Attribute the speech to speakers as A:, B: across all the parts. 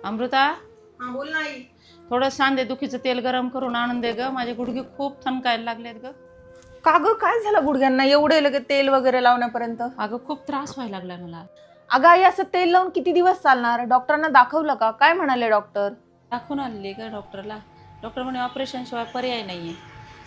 A: अमृता,
B: हा बोल ना आई.
A: थोडं सांधे दुखीचं तेल गरम करून आणून दे ग. माझे गुडघे खूप थनकायला लागलेत ग.
B: का ग काय झालं गुडघ्यांना एवढे लगे तेल वगैरे लावण्यापर्यंत?
A: अगं खूप त्रास व्हायला लागलाय मला.
B: अगं आई असं तेल लावून किती दिवस चालणार? डॉक्टरांना दाखवलं का? काय म्हणाले डॉक्टर?
A: दाखवून आलेली ग डॉक्टरला. डॉक्टर म्हणे ऑपरेशन शिवाय पर्याय नाहीये.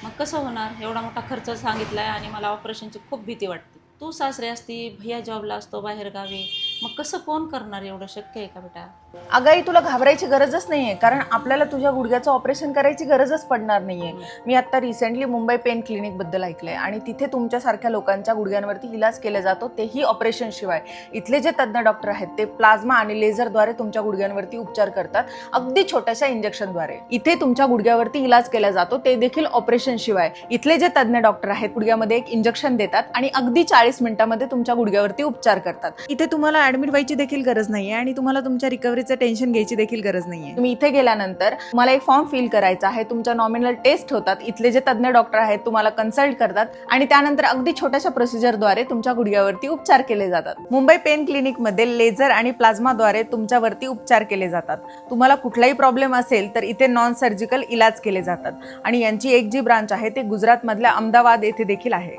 A: मग कसं होणार? एवढा मोठा खर्च सांगितलाय आणि मला ऑपरेशनची खूप भीती वाटते. तू सासरे असती, भैया जॉबला असतो बाहेर गावी, मग कसं कोण करणार? एवढं शक्य आहे का बेटा?
B: अगं आई तुला घाबरायची गरजच नाहीये, कारण आपल्याला तुझ्या गुडघ्याचं ऑपरेशन करायची गरजच पडणार नाहीये. मी आता रिसेंटली मुंबई पेन क्लिनिक बद्दल ऐकलंय आणि तिथे तुमच्यासारख्या लोकांच्या गुडघ्यांवरती इलाज केला जातो, तेही ऑपरेशन शिवाय. इथले जे तज्ज्ञ डॉक्टर आहेत ते प्लाझ्मा आणि लेझरद्वारे तुमच्या गुडघ्यांवरती उपचार करतात, अगदी छोट्याशा इंजेक्शनद्वारे. इथे तुमच्या गुडघ्यावरती इलाज केला जातो, ते देखील ऑपरेशन शिवाय. इथले जे तज्ज्ञ डॉक्टर आहेत गुडघ्यामध्ये एक इंजेक्शन देतात आणि अगदी 40 मिनिटांमध्ये तुमच्या गुडघ्यावरती उपचार करतात. इथे तुम्हाला ऍडमिट व्हायची देखील गरज नाहीये आणि तुम्हाला तुमच्या रिकव्हरीचं टेन्शन घ्यायची देखील गरज नाहीये. तुम्ही इथे गेल्यानंतर तुम्हाला एक फॉर्म फिल करायचा आहे, तुमच्या नॉमिनल टेस्ट होतात, इथले जे तज्ज्ञ डॉक्टर आहेत तुम्हाला कन्सल्ट करतात आणि त्यानंतर अगदी छोट्याशा प्रोसिजरद्वारे तुमच्या गुडघ्यावरती उपचार केले जातात. मुंबई पेन क्लिनिक मध्ये लेझर आणि प्लाझ्माद्वारे तुमच्यावरती उपचार केले जातात. तुम्हाला कुठलाही प्रॉब्लेम असेल तर इथे नॉन सर्जिकल इलाज केले जातात आणि यांची एक जी ब्रांच आहे ते गुजरात मधल्या अहमदाबाद येथे देखील आहे.